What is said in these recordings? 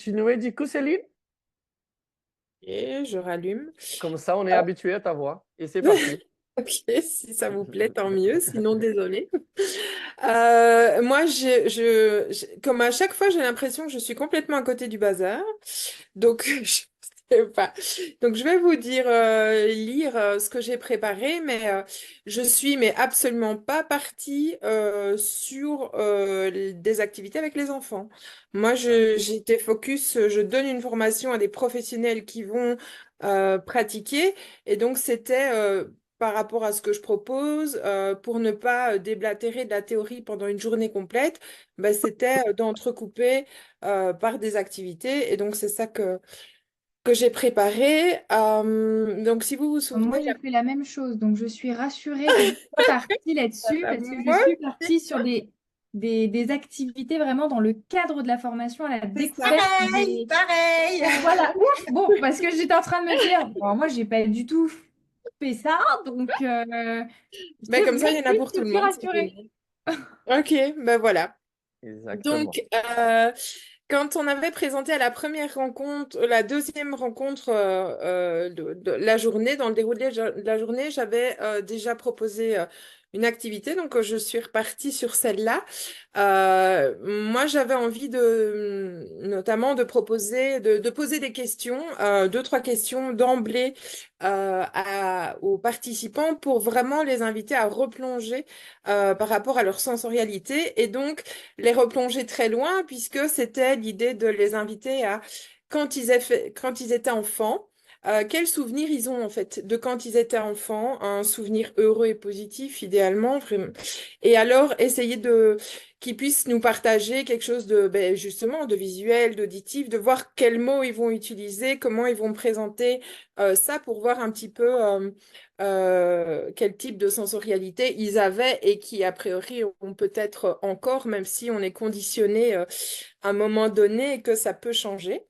Continuer du coup, Céline. Et je rallume. Comme ça, on est Ah. habitué à ta voix. Et c'est parti. Ok, si ça vous plaît, tant mieux. Sinon, désolé. Moi, comme à chaque fois, j'ai l'impression que je suis complètement à côté du bazar. Donc, je sais pas. Donc, je vais vous dire, lire ce que j'ai préparé, mais je suis mais absolument pas partie sur des activités avec les enfants. Moi, Ah, j'étais focus, je donne une formation à des professionnels qui vont pratiquer, et donc c'était par rapport à ce que je propose, pour ne pas déblatérer de la théorie pendant une journée complète, ben, c'était d'entrecouper par des activités. Et donc, c'est ça que j'ai préparé. Donc, si vous vous souvenez, Moi, j'ai fait la même chose, donc je suis rassurée que vous soyez partie là-dessus parce que je moi, suis partie sur des activités vraiment dans le cadre de la formation à la c'est découverte pareil, des... pareil. Voilà, ouf, bon, parce que j'étais en train de me dire, bon, moi, j'ai pas du tout fait ça, donc Ben, c'est comme bon, ça, il y en a oui, pour tout je le suis monde, c'est rassurée. génial. Ok, ben voilà. exactement. Donc, quand on avait présenté à la première rencontre, la deuxième rencontre de la journée, dans le déroulé de la journée, j'avais déjà proposé une activité, donc je suis repartie sur celle-là. Moi, j'avais envie notamment de proposer, de poser des questions, deux, trois questions d'emblée aux participants pour vraiment les inviter à replonger par rapport à leur sensorialité. Et donc, les replonger très loin, puisque c'était l'idée de les inviter à, quand ils étaient enfants, quels souvenirs ils ont en fait de quand ils étaient enfants, un souvenir heureux et positif idéalement, vraiment. Et alors essayer de qu'ils puissent nous partager quelque chose de ben, justement de visuel, d'auditif, de voir quels mots ils vont utiliser, comment ils vont présenter ça pour voir un petit peu quel type de sensorialité ils avaient et qui, a priori, ont peut-être encore, même si on est conditionné à un moment donné et que ça peut changer.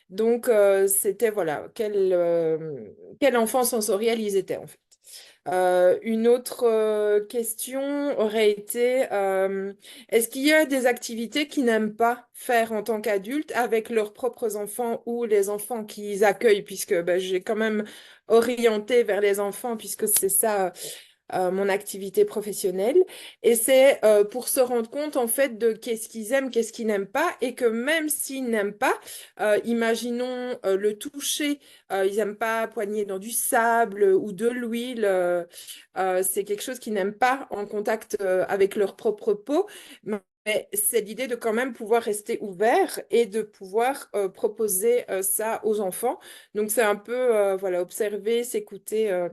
Donc, c'était, voilà, quel enfant sensoriel ils étaient, en fait. Une autre question aurait été, est-ce qu'il y a des activités qu'ils n'aiment pas faire en tant qu'adultes avec leurs propres enfants ou les enfants qu'ils accueillent, puisque ben, j'ai quand même orienté vers les enfants, puisque c'est ça mon activité professionnelle. Et c'est pour se rendre compte en fait de qu'est-ce qu'ils aiment, qu'est-ce qu'ils n'aiment pas, et que même s'ils n'aiment pas, imaginons le toucher, ils n'aiment pas poigner dans du sable ou de l'huile, c'est quelque chose qu'ils n'aiment pas en contact avec leur propre peau. Mais c'est l'idée de quand même pouvoir rester ouvert et de pouvoir proposer ça aux enfants. Donc c'est un peu voilà, observer, s'écouter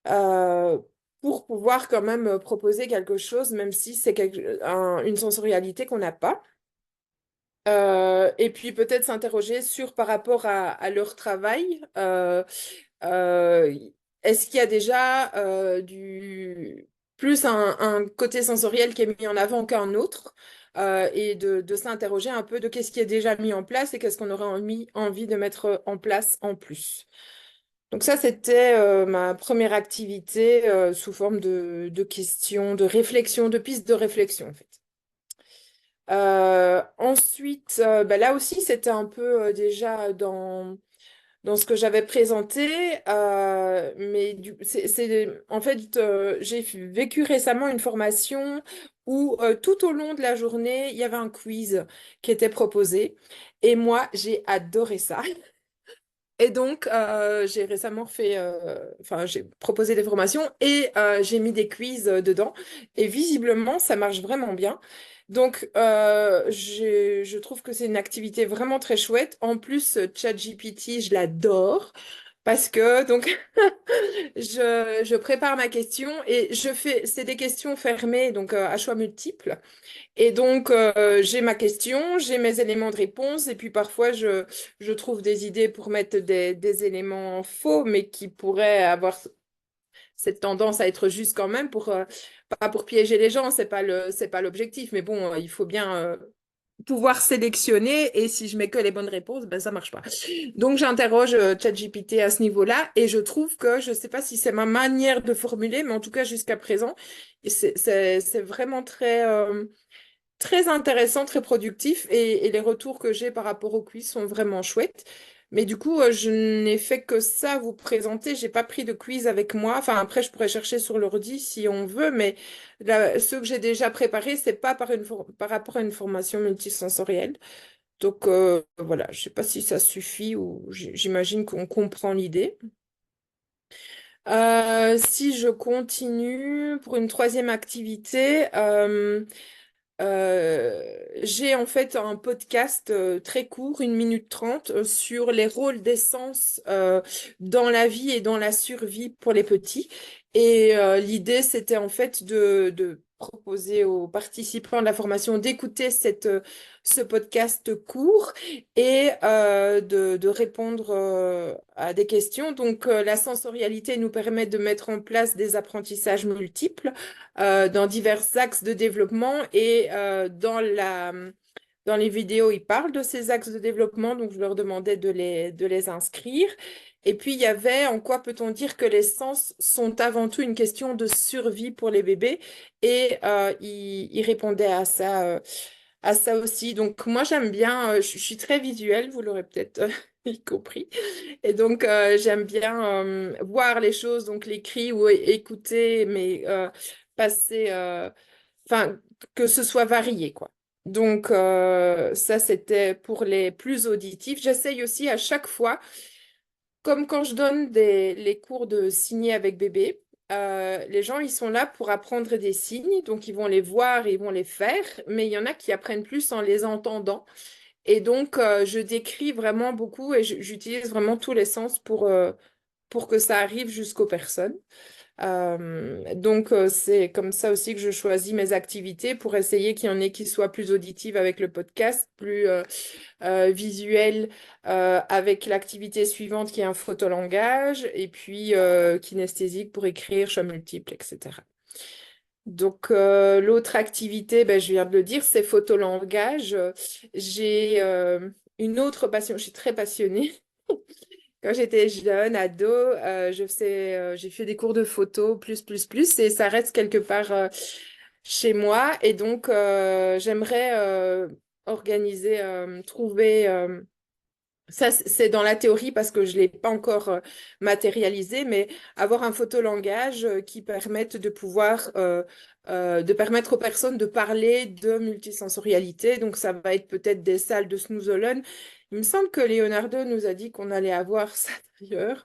euh, pour pouvoir quand même proposer quelque chose, même si c'est une sensorialité qu'on n'a pas. Et puis peut-être s'interroger sur par rapport à leur travail. Euh, Est-ce qu'il y a déjà plus un côté sensoriel qui est mis en avant qu'un autre? Et de s'interroger un peu de qu'est-ce qui est déjà mis en place et qu'est-ce qu'on aurait envie de mettre en place en plus. Donc ça, c'était ma première activité sous forme de questions, de réflexion, de pistes de réflexion, en fait. Ensuite, bah, là aussi, c'était un peu déjà dans ce que j'avais présenté, mais en fait, j'ai vécu récemment une formation où tout au long de la journée, il y avait un quiz qui était proposé. Et moi, j'ai adoré ça. Et donc, j'ai récemment fait, enfin, j'ai proposé des formations et j'ai mis des quiz dedans. Et visiblement, ça marche vraiment bien. Donc, je trouve que c'est une activité vraiment très chouette. En plus, ChatGPT, je l'adore parce que, donc, je prépare ma question et c'est des questions fermées, donc à choix multiples. Et donc, j'ai ma question, j'ai mes éléments de réponse, et puis parfois, je trouve des idées pour mettre des éléments faux, mais qui pourraient avoir cette tendance à être juste quand même, pas pour piéger les gens, c'est pas l'objectif. Mais bon, il faut bien pouvoir sélectionner, et si je mets que les bonnes réponses, ben, ça marche pas. Donc, j'interroge ChatGPT à ce niveau-là, et je trouve que, je sais pas si c'est ma manière de formuler, mais en tout cas, jusqu'à présent, c'est vraiment très... très intéressant, très productif et les retours que j'ai par rapport au quiz sont vraiment chouettes. Mais du coup, je n'ai fait que ça vous présenter. J'ai pas pris de quiz avec moi. Enfin, après, je pourrais chercher sur l'ordi si on veut, mais ceux que j'ai déjà préparés, c'est pas par rapport à une formation multisensorielle. Donc voilà, je sais pas si ça suffit ou j'imagine qu'on comprend l'idée. Si je continue pour une troisième activité, j'ai en fait un podcast très court, 1 minute 30, sur les rôles d'essence dans la vie et dans la survie pour les petits. Et l'idée, c'était en fait de proposer aux participants de la formation d'écouter ce podcast court et de répondre à des questions. Donc, la sensorialité nous permet de mettre en place des apprentissages multiples dans divers axes de développement et dans les vidéos, ils parlent de ces axes de développement, donc je leur demandais de les inscrire. Et puis, il y avait en quoi peut-on dire que les sens sont avant tout une question de survie pour les bébés et ils répondaient à ça aussi. Donc, moi, j'aime bien, je suis très visuelle, vous l'aurez peut-être compris. Et donc, j'aime bien voir les choses, donc l'écrit ou écouter, mais passer, enfin, que ce soit varié, quoi. Donc, ça, c'était pour les plus auditifs. J'essaye aussi à chaque fois, comme quand je donne les cours de signer avec bébé, les gens, ils sont là pour apprendre des signes, donc ils vont les voir et ils vont les faire, mais il y en a qui apprennent plus en les entendant. Et donc, je décris vraiment beaucoup et j'utilise vraiment tous les sens pour que ça arrive jusqu'aux personnes. Donc, c'est comme ça aussi que je choisis mes activités pour essayer qu'il y en ait qui soient plus auditives avec le podcast, plus visuelles avec l'activité suivante qui est un photolangage et puis kinesthésique pour écrire, choix multiples, etc. Donc, l'autre activité, ben, je viens de le dire, c'est photolangage. J'ai une autre passion, je suis très passionnée. Quand j'étais jeune, ado, j'ai fait des cours de photo, et ça reste quelque part chez moi. Et donc, j'aimerais organiser, trouver, ça, c'est dans la théorie parce que je ne l'ai pas encore matérialisé, mais avoir un photolangage qui permette de permettre aux personnes de parler de multisensorialité. Donc, ça va être peut-être des salles de Snoozolen. Il me semble que Leonardo nous a dit qu'on allait avoir ça d'ailleurs,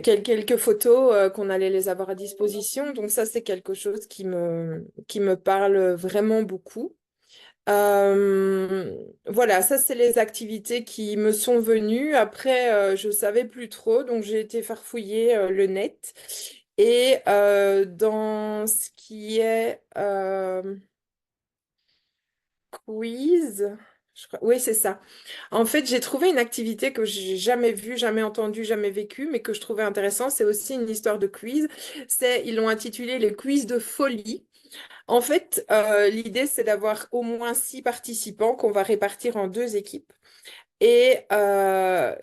quelques photos qu'on allait les avoir à disposition. Donc, ça, c'est quelque chose qui me parle vraiment beaucoup. Voilà, ça c'est les activités qui me sont venues. Après, je savais plus trop, donc j'ai été farfouiller le net. Et dans ce qui est quiz, oui c'est ça. En fait, j'ai trouvé une activité que j'ai jamais vue, jamais entendue, jamais vécue, mais que je trouvais intéressant. C'est aussi une histoire de quiz. Ils l'ont intitulé le quiz de folie. En fait, l'idée, c'est d'avoir au moins 6 participants qu'on va répartir en 2 équipes. Et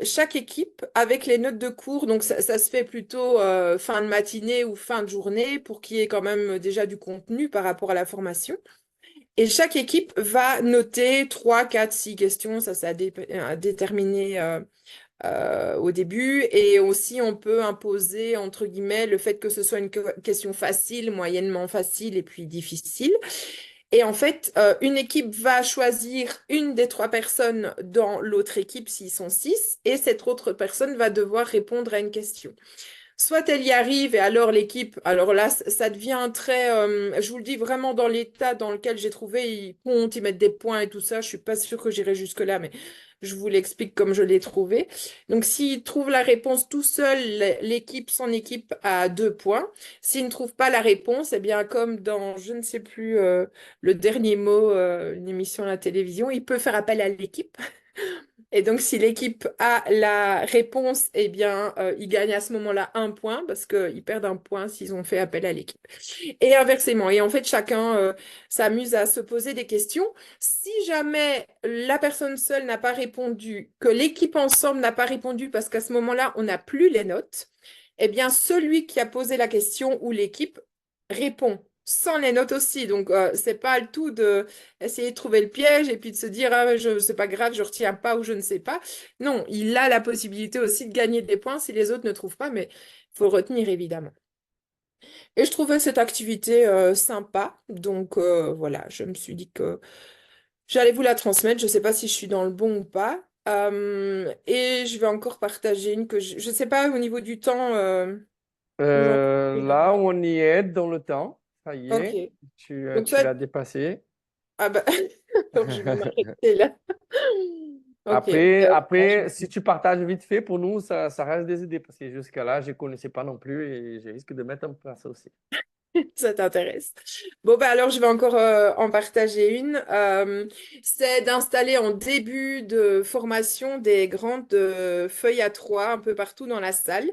chaque équipe, avec les notes de cours, donc ça se fait plutôt fin de matinée ou fin de journée pour qu'il y ait quand même déjà du contenu par rapport à la formation. Et chaque équipe va noter 3, 4, 6 questions, ça c'est à déterminer au début. Et aussi, on peut imposer, entre guillemets, le fait que ce soit une question facile, moyennement facile et puis difficile. Et en fait, une équipe va choisir une des 3 personnes dans l'autre équipe, s'ils sont 6, et cette autre personne va devoir répondre à une question. Soit elle y arrive et alors l'équipe, alors là, ça devient très, je vous le dis vraiment dans l'état dans lequel j'ai trouvé, ils comptent, ils mettent des points et tout ça. Je suis pas sûre que j'irai jusque-là, mais je vous l'explique comme je l'ai trouvé. Donc, s'il trouve la réponse tout seul, son équipe a 2 points. S'il ne trouve pas la réponse, eh bien, comme dans, je ne sais plus, le dernier mot, une émission à la télévision, il peut faire appel à l'équipe. Et donc, si l'équipe a la réponse, eh bien, ils gagnent à ce moment-là 1 point parce qu'ils perdent 1 point s'ils ont fait appel à l'équipe. Et inversement. Et en fait, chacun s'amuse à se poser des questions. Si jamais la personne seule n'a pas répondu, que l'équipe ensemble n'a pas répondu parce qu'à ce moment-là, on n'a plus les notes, eh bien, celui qui a posé la question ou l'équipe répond sans les notes aussi. Donc, c'est pas le tout de essayer de trouver le piège et puis de se dire, ah, c'est pas grave, je retiens pas ou je ne sais pas. Non, il a la possibilité aussi de gagner des points si les autres ne trouvent pas, mais il faut le retenir évidemment. Et je trouvais cette activité sympa. Donc, voilà, je me suis dit que j'allais vous la transmettre. Je ne sais pas si je suis dans le bon ou pas. Et je vais encore partager une que je ne sais pas au niveau du temps où j'en suis Là, là-bas. on y est dans le temps. Ça y Ok. est, Donc, tu toi, l'as dépassé. ah bah, donc je vais m'arrêter là. Ok. Après, si tu partages vite fait, pour nous, ça reste des idées. Parce que jusqu'à là, je ne connaissais pas non plus et je risque de mettre en place aussi. Ça t'intéresse. Bon, bah alors je vais encore en partager une. C'est d'installer en début de formation des grandes feuilles à 3 un peu partout dans la salle.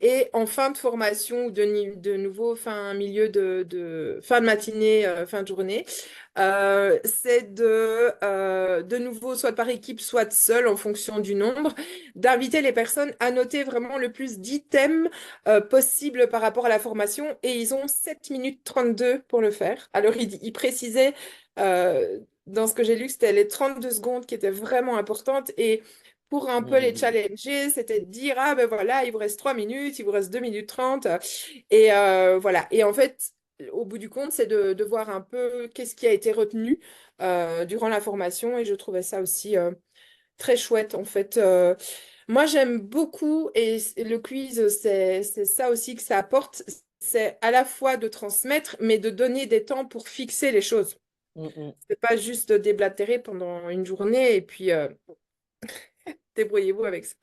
Et en fin de formation ou de nouveau fin milieu fin de matinée, fin de journée, c'est de nouveau soit par équipe, soit seul en fonction du nombre, d'inviter les personnes à noter vraiment le plus d'items possible par rapport à la formation et ils ont 7 minutes 32 pour le faire. Alors, il précisait dans ce que j'ai lu que c'était les 32 secondes qui étaient vraiment importantes et pour un peu les Mhm. challenger, c'était de dire, ah ben voilà, il vous reste 3 minutes, il vous reste 2 minutes 30 et voilà. Et en fait, au bout du compte, c'est de voir un peu qu'est-ce qui a été retenu durant la formation et je trouvais ça aussi très chouette en fait. Moi, j'aime beaucoup et le quiz, c'est ça aussi que ça apporte. C'est à la fois de transmettre, mais de donner des temps pour fixer les choses. Mhm. C'est pas juste de déblatérer pendant une journée et puis débrouillez-vous avec ça.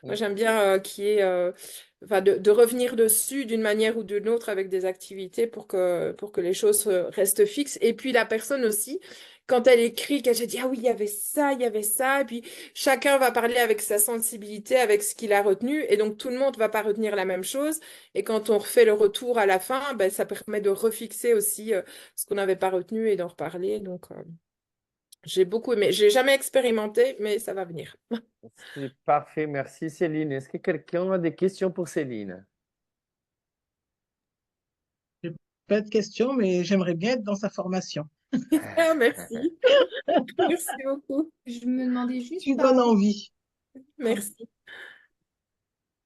Moi, Mhm. j'aime bien qu'il y ait, enfin, de revenir dessus d'une manière ou d'une autre avec des activités pour que les choses restent fixes. Et puis la personne aussi, quand elle écrit, qu'elle se dit, ah oui, il y avait ça, et puis chacun va parler avec sa sensibilité, avec ce qu'il a retenu, et donc tout le monde va pas retenir la même chose. Et quand on refait le retour à la fin, ben, ça permet de refixer aussi ce qu'on n'avait pas retenu et d'en reparler. Donc, j'ai beaucoup aimé. J'ai jamais expérimenté, mais ça va venir. C'est parfait, merci Céline. Est-ce que quelqu'un a des questions pour Céline? J'ai pas de questions, mais j'aimerais bien être dans sa formation. Ah, merci. Merci beaucoup. Je me demandais juste Tu par donnes rapport, envie. Merci.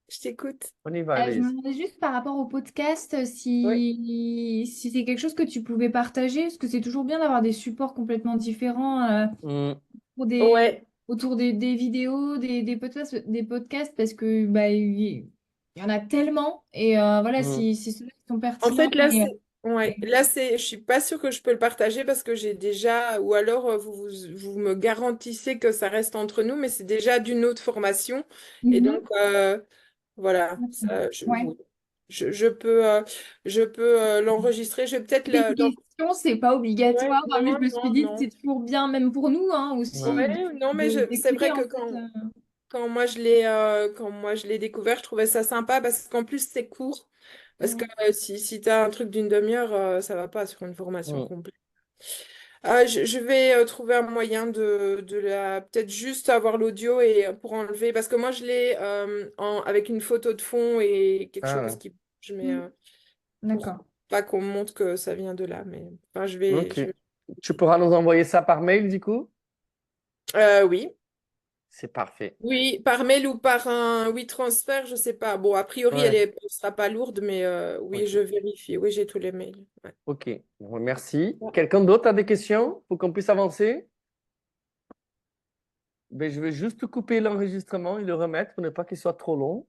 Je t'écoute. On y va, je me Anaïs. demandais juste par rapport au podcast Oui. si c'est quelque chose que tu pouvais partager, parce que c'est toujours bien d'avoir des supports complètement différents Mm. pour des, Ouais. autour des vidéos, des podcasts, parce que bah, il y en a tellement. Et voilà, Mm. si ceux-là qui sont En pertinents. fait, là, c'est. Ouais. Là, c'est. Je suis pas sûre que je peux le partager parce que j'ai déjà. Ou alors, vous me garantissez que ça reste entre nous, mais c'est déjà d'une autre formation. Et Mhm. donc, voilà. Ça, Ouais. je peux l'enregistrer. Je vais peut-être Les questions, c'est pas Ouais, obligatoire, hein, mais je non, me suis non, dit que c'est non. toujours bien, même pour nous, hein, aussi, Ouais. Ouais, non, mais c'est d'écouter vrai que en fait. quand moi je l'ai découvert, je trouvais ça sympa parce qu'en plus c'est court. Parce que Mm. si tu as un truc d'une demi-heure, ça va pas sur une formation Mm. complète. Je vais trouver un moyen de la peut-être juste avoir l'audio et pour enlever parce que moi je l'ai avec une photo de fond et quelque chose Ah, qui je mets Mm. pour D'accord. pas qu'on montre que ça vient de là. Mais enfin, ok. je vais... Tu pourras nous envoyer ça par mail, du coup? Oui. C'est parfait. Oui, par mail ou par un oui transfert, je sais pas. Bon, a priori, Ouais, elle sera pas lourde, mais oui, ok. je vérifie. Oui, j'ai tous les mails. Ouais. Ok, bon, merci. Quelqu'un d'autre a des questions pour qu'on puisse avancer? Ben, je vais juste couper l'enregistrement et le remettre pour ne pas qu'il soit trop long.